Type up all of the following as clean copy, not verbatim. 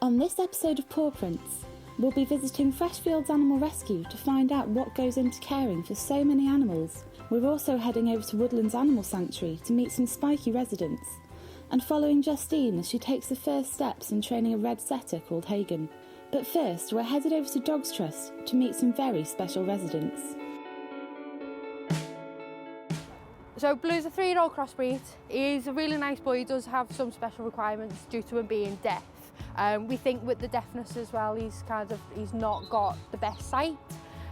On this episode of Paw Prints, we'll be visiting Freshfields Animal Rescue to find out what goes into caring for so many animals. We're also heading over to Woodlands Animal Sanctuary to meet some spiky residents, and following Justine as she takes the first steps in training a red setter called Hagen. But first, we're headed over to Dogs Trust to meet some very special residents. So Blue's a 3-year-old crossbreed. He's a really nice boy. He does have some special requirements due to him being deaf. We think with the deafness as well, he's not got the best sight.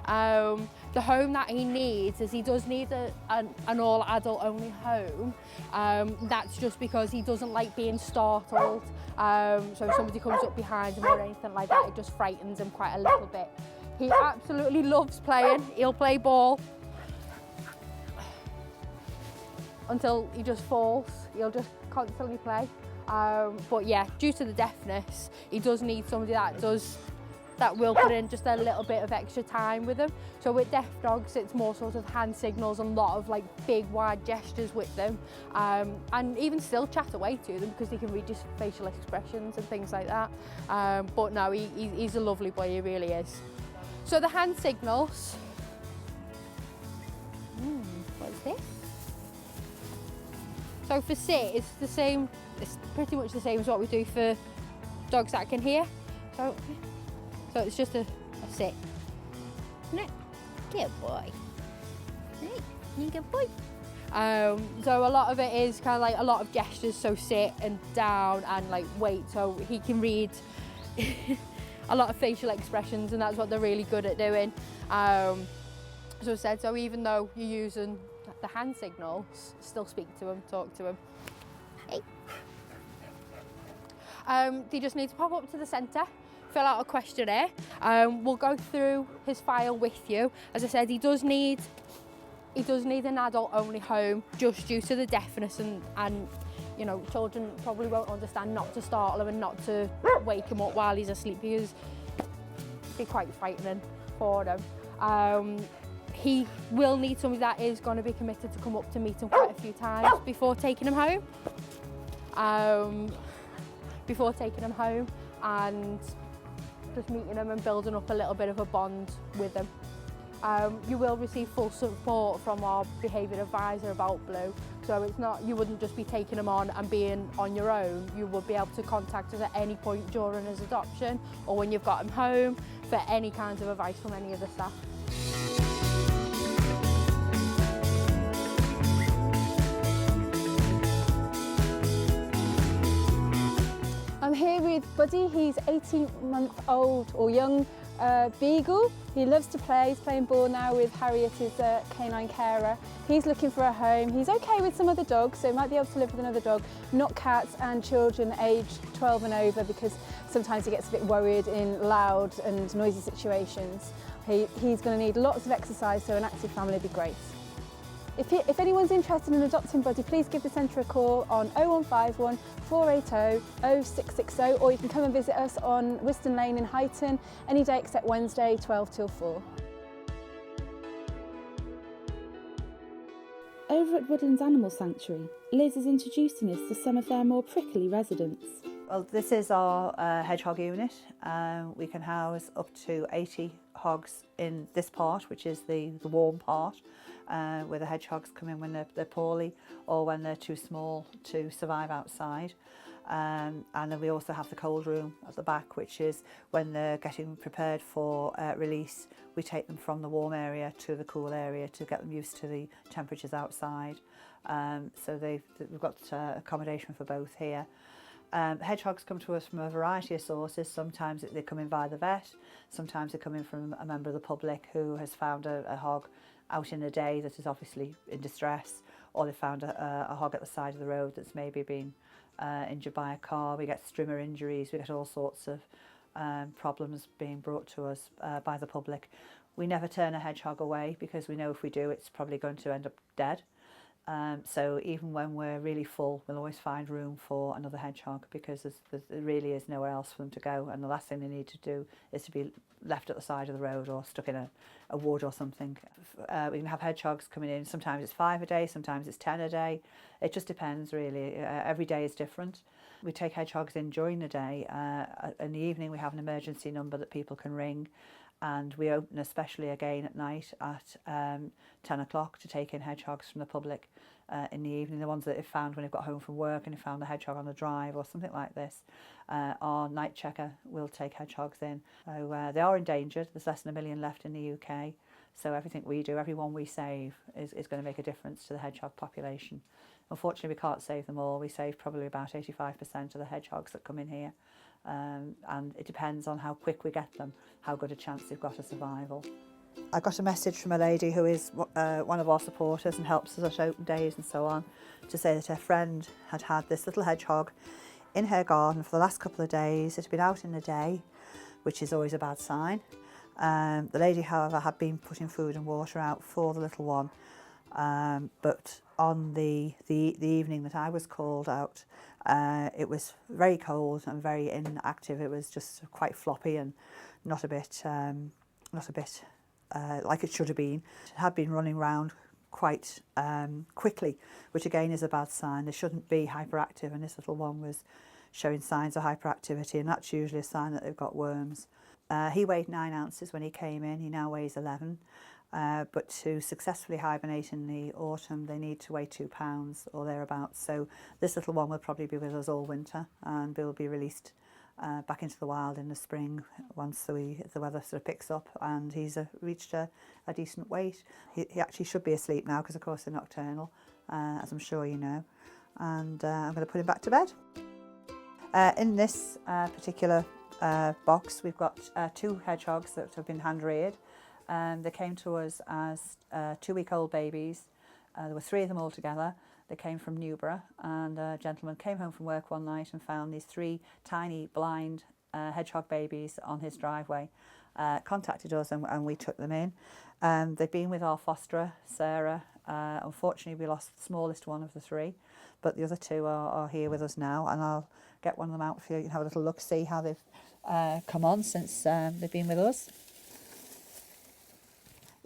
The home that he needs is he does need an all adult only home. That's just because he doesn't like being startled. So if somebody comes up behind him or anything like that, it just frightens him quite a little bit. He absolutely loves playing. He'll play ball until he just falls. He'll just constantly play. But yeah, due to the deafness, he does need somebody that will put in just a little bit of extra time with him. So with deaf dogs, it's more sort of hand signals and a lot of like big wide gestures with them, and even still chat away to them because they can read just facial expressions and things like that. But no, he's a lovely boy, he really is. So the hand signals, what's this? So for sit, it's the same. It's pretty much the same as what we do for dogs that can hear. So it's just a sit. Isn't it? Good boy. Hey, you good boy. So a lot of it is kind of like a lot of gestures. So sit and down and like wait. So he can read a lot of facial expressions, and that's what they're really good at doing. So I said, so even though you're using the hand signals, still speak to him, talk to him. Hey. They just need to pop up to the centre, fill out a questionnaire. We'll go through his file with you. As I said, he does need an adult only home just due to the deafness, and you know, children probably won't understand not to startle him and not to wake him up while he's asleep because it'd be quite frightening for them. He will need somebody that is going to be committed to come up to meet him quite a few times before taking him home. And just meeting him and building up a little bit of a bond with him. You will receive full support from our behaviour advisor about Blue. So it's not, you wouldn't just be taking him on and being on your own. You will be able to contact us at any point during his adoption or when you've got him home for any kinds of advice from any of the staff. I'm here with Buddy. He's 18-month-old or young beagle. He loves to play. He's playing ball now with Harriet, his canine carer. He's looking for a home. He's okay with some other dogs, so he might be able to live with another dog, not cats and children aged 12 and over, because sometimes he gets a bit worried in loud and noisy situations. He's going to need lots of exercise, so an active family would be great. If anyone's interested in adopting Buddy, please give the centre a call on 0151 480 0660, or you can come and visit us on Wiston Lane in Huyton any day except Wednesday 12 till 4. Over at Woodlands Animal Sanctuary, Liz is introducing us to some of their more prickly residents. Well, this is our hedgehog unit. We can house up to 80 hogs in this part, which is the warm part, where the hedgehogs come in when they're poorly or when they're too small to survive outside. And then we also have the cold room at the back, which is when they're getting prepared for release. We take them from the warm area to the cool area to get them used to the temperatures outside. So we've got accommodation for both here. Hedgehogs come to us from a variety of sources. Sometimes they come in via the vet, sometimes they come in from a member of the public who has found a hog out in a day that is obviously in distress, or they found a hog at the side of the road that's maybe been injured by a car. We get strimmer injuries, we get all sorts of problems being brought to us by the public. We never turn a hedgehog away because we know if we do, it's probably going to end up dead. So even when we're really full, we'll always find room for another hedgehog because there really is nowhere else for them to go, and the last thing they need to do is to be left at the side of the road or stuck in a wood or something. We can have hedgehogs coming in. Sometimes it's 5 a day, sometimes it's 10 a day. It just depends really. Every day is different. We take hedgehogs in during the day. In the evening we have an emergency number that people can ring, and we open especially again at night at 10 o'clock to take in hedgehogs from the public in the evening, the ones that they've found when they've got home from work and they found a hedgehog on the drive or something like this. Our night checker will take hedgehogs in. So they are endangered. There's less than 1 million left in the UK. So everything we do, every one we save is going to make a difference to the hedgehog population. Unfortunately, we can't save them all. We save probably about 85% of the hedgehogs that come in here. And it depends on how quick we get them, how good a chance they've got of survival. I got a message from a lady who is one of our supporters and helps us at open days and so on, to say that her friend had had this little hedgehog in her garden for the last couple of days. It had been out in the day, which is always a bad sign. The lady, however, had been putting food and water out for the little one, but on the evening that I was called out, it was very cold and very inactive. It was just quite floppy and not a bit like it should have been. It had been running around quite quickly, which again is a bad sign. They shouldn't be hyperactive, and this little one was showing signs of hyperactivity, and that's usually a sign that they've got worms. He weighed 9 ounces when he came in. He now weighs 11. But to successfully hibernate in the autumn, they need to weigh 2 pounds or thereabouts. So this little one will probably be with us all winter, and will be released back into the wild in the spring once the weather sort of picks up and he's reached a decent weight. He actually should be asleep now because of course they're nocturnal, as I'm sure you know. And I'm going to put him back to bed. In this particular box we've got 2 hedgehogs that have been hand reared. They came to us as 2-week-old babies. There were 3 of them all together. They came from Newborough, and a gentleman came home from work one night and found these 3 tiny blind hedgehog babies on his driveway. Contacted us and we took them in. They've been with our fosterer, Sarah. Unfortunately, we lost the smallest one of the 3, but the other 2 are here with us now, and I'll get one of them out for you. You can have a little look, see how they've come on since they've been with us.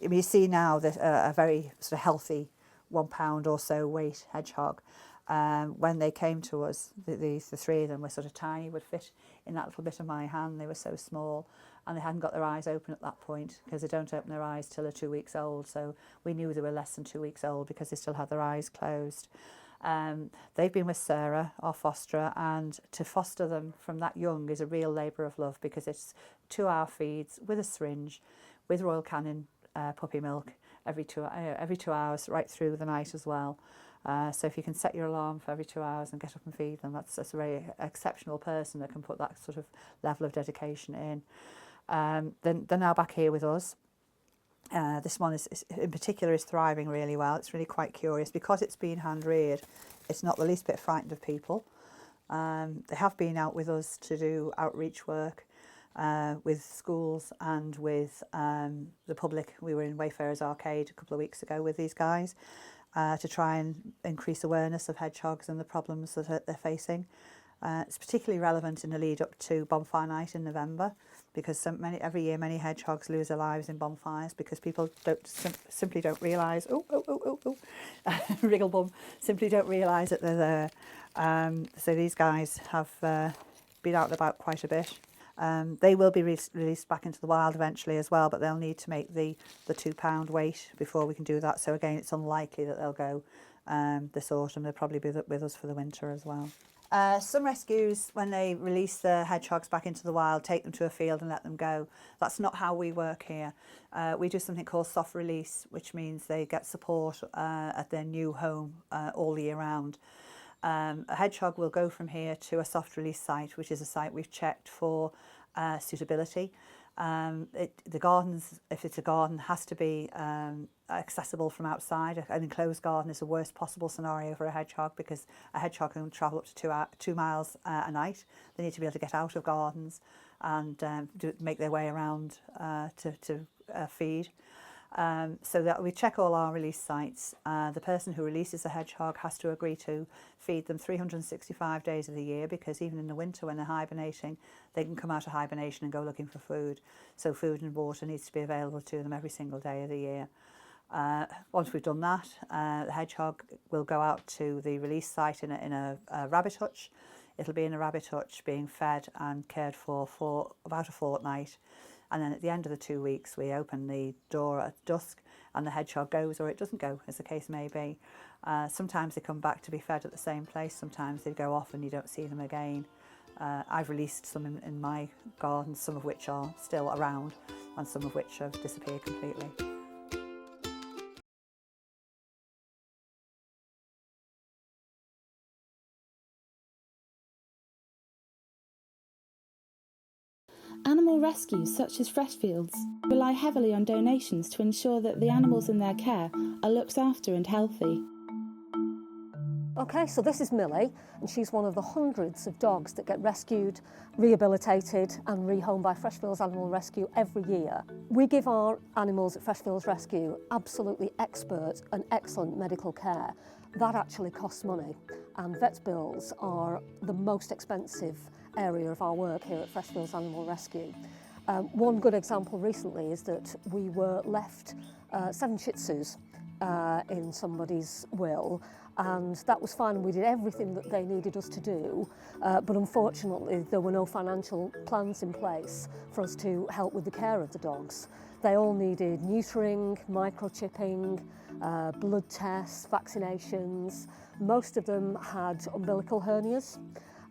You see now that a very sort of healthy 1 pound or so weight hedgehog. When they came to us, the 3 of them were sort of tiny, would fit in that little bit of my hand. They were so small, and they hadn't got their eyes open at that point because they don't open their eyes till they're 2 weeks old. So we knew they were less than 2 weeks old because they still had their eyes closed. They've been with Sarah, our fosterer, and to foster them from that young is a real labour of love because it's 2-hour feeds with a syringe, with Royal Canin puppy milk every 2 hours right through the night as well. So if you can set your alarm for every 2 hours and get up and feed them, that's a very exceptional person that can put that sort of level of dedication in. Then they're now back here with us. This one is in particular is thriving really well. It's really quite curious because it's been hand reared. It's not the least bit frightened of people. They have been out with us to do outreach work with schools and with the public. We were in Wayfarers Arcade a couple of weeks ago with these guys to try and increase awareness of hedgehogs and the problems that they're facing. It's particularly relevant in the lead up to bonfire night in November because every year many hedgehogs lose their lives in bonfires because people simply don't realise, wriggle bum, simply don't realise that they're there. So these guys have been out and about quite a bit. They will be released back into the wild eventually as well, but they'll need to make the 2 pound weight before we can do that. So again, it's unlikely that they'll go this autumn. They'll probably be with us for the winter as well. Some rescues, when they release the hedgehogs back into the wild, take them to a field and let them go. That's not how we work here. We do something called soft release, which means they get support at their new home all year round. A hedgehog will go from here to a soft release site, which is a site we've checked for suitability. The gardens, if it's a garden, has to be accessible from outside. An enclosed garden is the worst possible scenario for a hedgehog because a hedgehog can travel up to 2 miles a night. They need to be able to get out of gardens and make their way around to feed. So that we check all our release sites. The person who releases the hedgehog has to agree to feed them 365 days of the year because even in the winter when they're hibernating, they can come out of hibernation and go looking for food. So food and water needs to be available to them every single day of the year. Once we've done that, the hedgehog will go out to the release site in a rabbit hutch. It'll be in a rabbit hutch being fed and cared for about a fortnight. And then at the end of the 2 weeks, we open the door at dusk and the hedgehog goes or it doesn't go, as the case may be. Sometimes they come back to be fed at the same place. Sometimes they go off and you don't see them again. I've released some in my garden, some of which are still around and some of which have disappeared completely. Animal rescues such as Freshfields rely heavily on donations to ensure that the animals in their care are looked after and healthy. Okay, so this is Millie, and she's one of the hundreds of dogs that get rescued, rehabilitated and rehomed by Freshfields Animal Rescue every year. We give our animals at Freshfields Rescue absolutely expert and excellent medical care. That actually costs money, and vet's bills are the most expensive area of our work here at Freshfields Animal Rescue. One good example recently is that we were left 7 Shih Tzus in somebody's will, and that was fine. We did everything that they needed us to do, but unfortunately there were no financial plans in place for us to help with the care of the dogs. They all needed neutering, microchipping, blood tests, vaccinations. Most of them had umbilical hernias.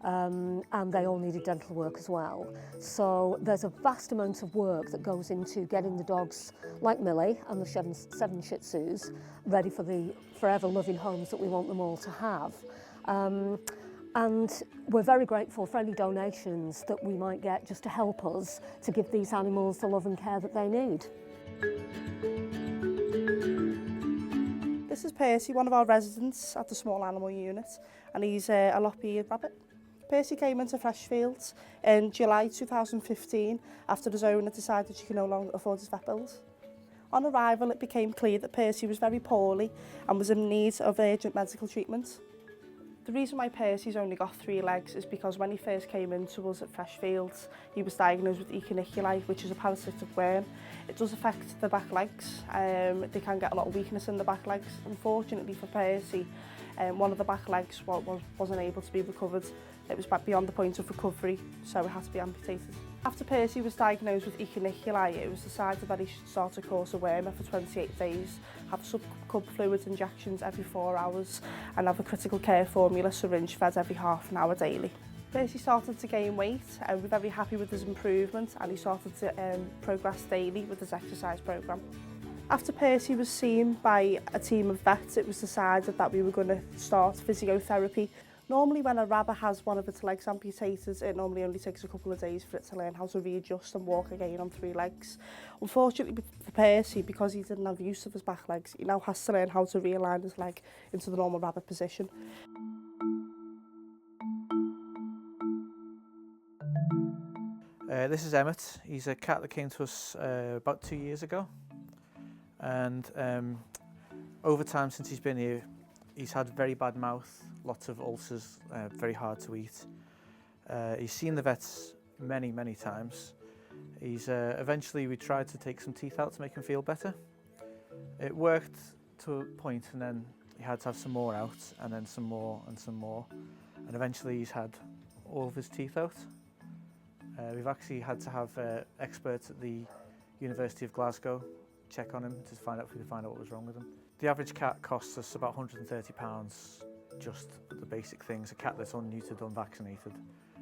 And they all needed dental work as well. So there's a vast amount of work that goes into getting the dogs like Millie and the 7 Shih Tzus ready for the forever loving homes that we want them all to have. And we're very grateful for any donations that we might get just to help us to give these animals the love and care that they need. This is Percy, one of our residents at the small animal unit, and he's a lop-eared rabbit. Percy came into Freshfields in July 2015 after his owner decided she could no longer afford his vet bills. On arrival, it became clear that Percy was very poorly and was in need of urgent medical treatment. The reason why Percy's only got 3 legs is because when he first came into us at Freshfields, he was diagnosed with echiniculi, which is a parasitic worm. It does affect the back legs. They can get a lot of weakness in the back legs. Unfortunately for Percy, one of the back legs wasn't able to be recovered. It was back beyond the point of recovery, so it had to be amputated. After Percy was diagnosed with echiniculi, it was decided that he should start a course of wormer for 28 days, have subcub fluid injections every 4 hours, and have a critical care formula syringe fed every half an hour daily. Percy started to gain weight, and we're very happy with his improvement, and he started to progress daily with his exercise programme. After Percy was seen by a team of vets, it was decided that we were going to start physiotherapy. Normally when a rabbit has one of its legs amputated, it normally only takes a couple of days for it to learn how to readjust and walk again on 3 legs. Unfortunately for Percy, because he didn't have use of his back legs, he now has to learn how to realign his leg into the normal rabbit position. This is Emmett. He's a cat that came to us about 2 years ago, and over time since he's been here, he's had very bad mouth, lots of ulcers, very hard to eat. He's seen the vets many times. Eventually we tried to take some teeth out to make him feel better. It worked to a point, and then he had to have some more out, and then some more, and eventually he's had all of his teeth out. We've actually had to have experts at the University of Glasgow check on him to find out if we could find out what was wrong with him. The average cat costs us about £130, just the basic things. A cat that's unneutered, unvaccinated,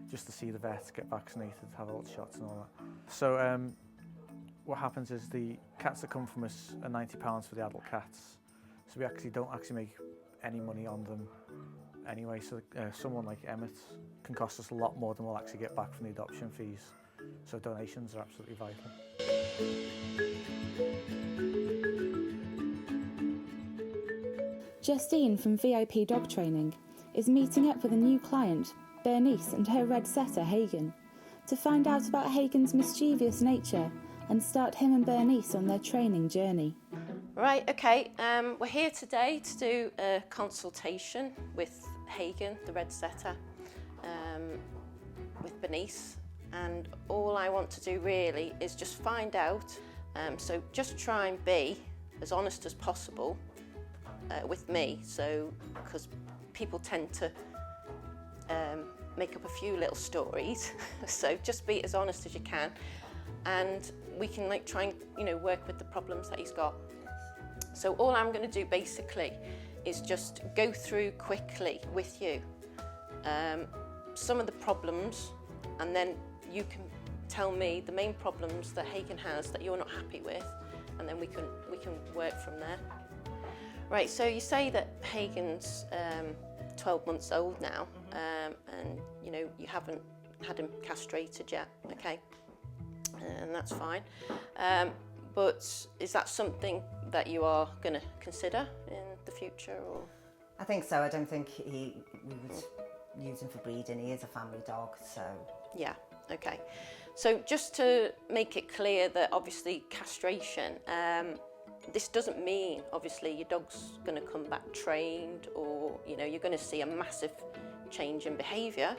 just to see the vet, get vaccinated, have all the shots and all that. So what happens is the cats that come from us are £90 for the adult cats. So we actually don't make any money on them anyway. So someone like Emmett can cost us a lot more than we'll actually get back from the adoption fees. So donations are absolutely vital. Justine from VIP Dog Training is meeting up with a new client, Bernice, and her red setter, Hagen, to find out about Hagen's mischievous nature and start him and Bernice on their training journey. Right, okay, we're here today to do a consultation with Hagen, the red setter, with Bernice, and all I want to do really is just find out, so just try and be as honest as possible with me, so because people tend to make up a few little stories. So just be as honest as you can, and we can like try and, you know, work with the problems that he's got. So all I'm going to do basically is just go through quickly with you some of the problems, and then you can tell me the main problems that Hagen has that you're not happy with, and then we can work from there. Right, so you say that Hagen's 12 months old now, and you know you haven't had him castrated yet, okay, and that's fine. But is that something that you are going to consider in the future, or? I think so. I don't think we would use him for breeding. He is a family dog, so. Yeah, okay. So just to make it clear that obviously castration, this doesn't mean obviously your dog's going to come back trained, or you know you're going to see a massive change in behaviour.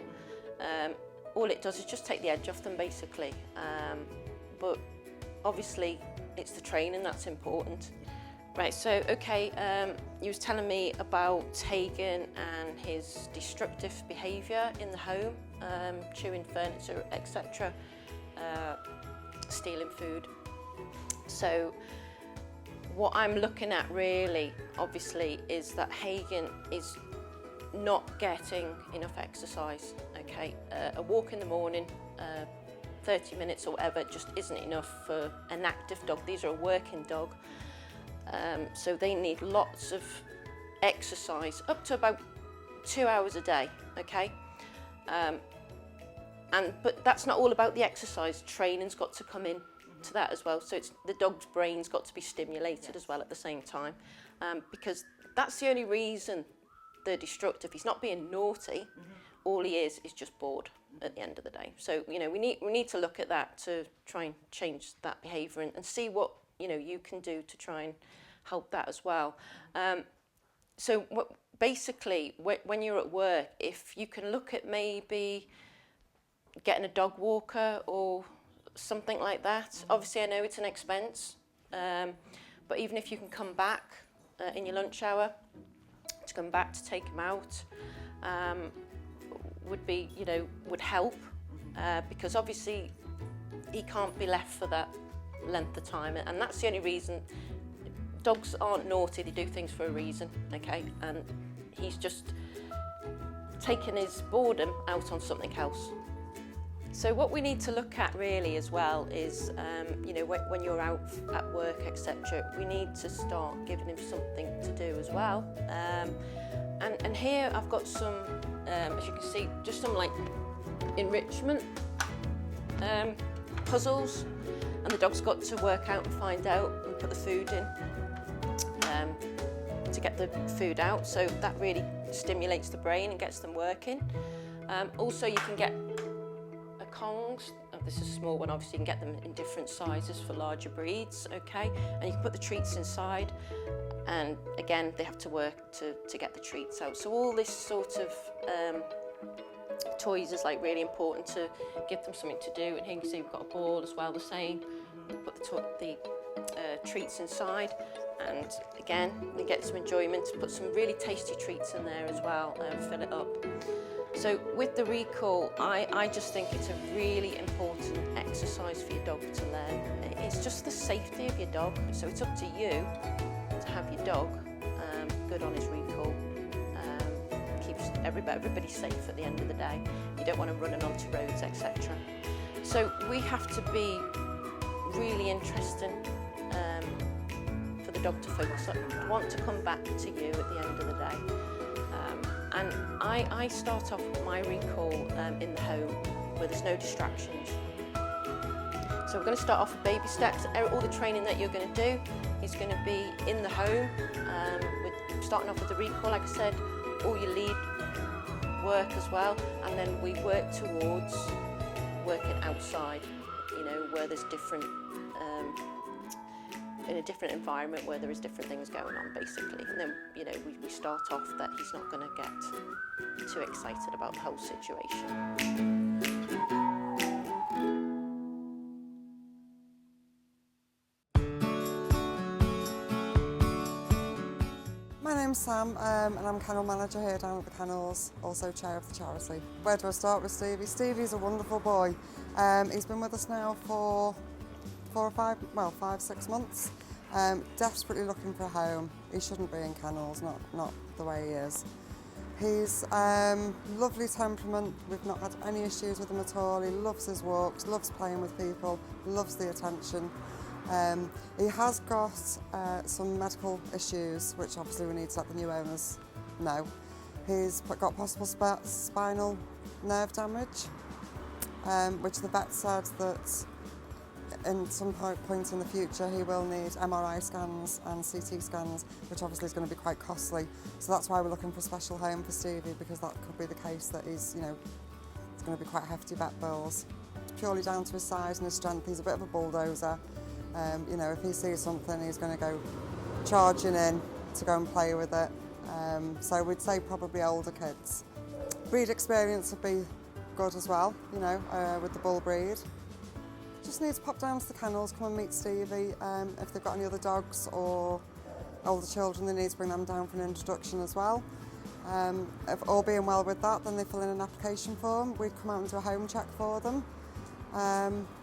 All it does is just take the edge off them basically. But obviously it's the training that's important. Right, so okay, you was telling me about Hagen and his destructive behaviour in the home, chewing furniture, etc., stealing food. So what I'm looking at really, obviously, is that Hagen is not getting enough exercise, okay? A walk in the morning, 30 minutes or whatever, just isn't enough for an active dog. These are a working dog. So they need lots of exercise, up to about 2 hours a day, okay? But that's not all about the exercise. Training's got to come in to that as well. So it's the dog's brain's got to be stimulated as well at the same time, because that's the only reason they're destructive. He's not being naughty. All he is just bored at the end of the day. So you know we need to look at that to try and change that behaviour and see what you know you can do to try and help that as well. So basically when you're at work, if you can look at maybe getting a dog walker or something like that. Obviously I know it's an expense, but even if you can come back in your lunch hour to come back to take him out, would help, because obviously he can't be left for that length of time, and that's the only reason. Dogs aren't naughty, they do things for a reason, okay, and he's just taking his boredom out on something else. So what we need to look at really as well is, when you're out at work, etc., we need to start giving him something to do as well. And here I've got some, as you can see, just some like enrichment puzzles, and the dog's got to work out and find out and put the food in to get the food out. So that really stimulates the brain and gets them working. Also, you can get Kongs. This is a small one, obviously you can get them in different sizes for larger breeds, okay, and you can put the treats inside, and again they have to work to get the treats out. So all this sort of toys is like really important to give them something to do. And here you can see we've got a ball as well, the same. Put the treats inside, and again they get some enjoyment. Put some really tasty treats in there as well, fill it up. So with the recall, I just think it's a really important exercise for your dog to learn. It's just the safety of your dog. So it's up to you to have your dog good on his recall. Keeps everybody safe at the end of the day. You don't want them running onto roads, etc. So we have to be really interesting for the dog to focus on, want to come back to you at the end of the day. And I start off my recall in the home where there's no distractions. So we're going to start off with baby steps. All the training that you're going to do is going to be in the home. We're starting off with the recall, like I said, all your lead work as well, and then we work towards working outside, where there's different, in a different environment where there is different things going on, basically. And then, we start off that he's not going to get too excited about the whole situation. My name's Sam and I'm kennel manager here down at the kennels, also chair of the charity. Where do I start with Stevie? Stevie's a wonderful boy. He's been with us now for 5, 6 months. Desperately looking for a home. He shouldn't be in kennels, not the way he is. He's lovely temperament. We've not had any issues with him at all. He loves his walks, loves playing with people, loves the attention. He has got some medical issues, which obviously we need to let the new owners know. He's got possible spinal nerve damage, which the vet said that in some point in the future he will need MRI scans and CT scans, which obviously is going to be quite costly. So that's why we're looking for a special home for Stevie, because that could be the case that he's, it's going to be quite hefty vet bills. Purely down to his size and his strength, he's a bit of a bulldozer. If he sees something, he's going to go charging in to go and play with it. So we'd say probably older kids. Breed experience would be good as well, with the bull breed. Just need to pop down to the kennels, come and meet Stevie. If they've got any other dogs or older children, they need to bring them down for an introduction as well. If all being well with that, then they fill in an application form. We'd come out and do a home check for them.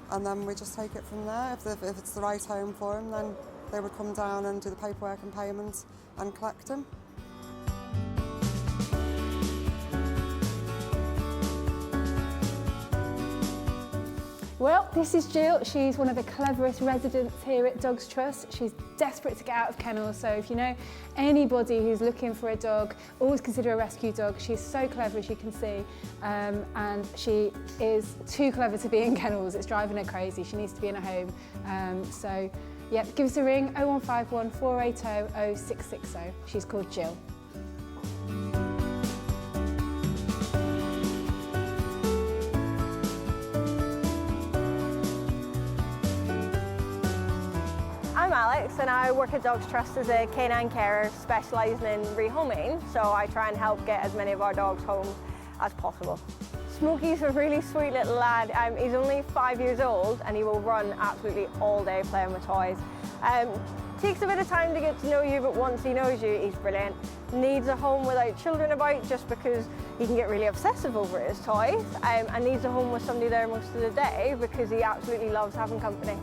And then we just take it from there. If it's the right home for them, then they would come down and do the paperwork and payments and collect them. Well, this is Jill. She's one of the cleverest residents here at Dogs Trust. She's desperate to get out of kennels, so if you know anybody who's looking for a dog, always consider a rescue dog. She's so clever, as you can see, and she is too clever to be in kennels. It's driving her crazy. She needs to be in a home. So, yeah, give us a ring, 0151 480 0660. She's called Jill. I'm Alex and I work at Dogs Trust as a canine carer specialising in rehoming, so I try and help get as many of our dogs home as possible. Smokey's a really sweet little lad. He's only 5 years old and he will run absolutely all day playing with toys. Takes a bit of time to get to know you, but once he knows you, he's brilliant. Needs a home without children about, just because he can get really obsessive over his toys, and needs a home with somebody there most of the day because he absolutely loves having company.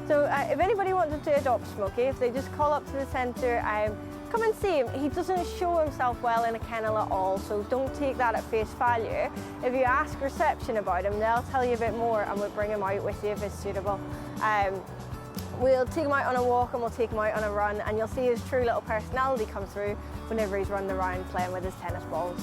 So if anybody wanted to adopt Smokey, if they just call up to the centre, come and see him. He doesn't show himself well in a kennel at all, so don't take that at face value. If you ask reception about him, they'll tell you a bit more and we'll bring him out with you if it's suitable. We'll take him out on a walk and we'll take him out on a run, and you'll see his true little personality come through whenever he's running around playing with his tennis balls.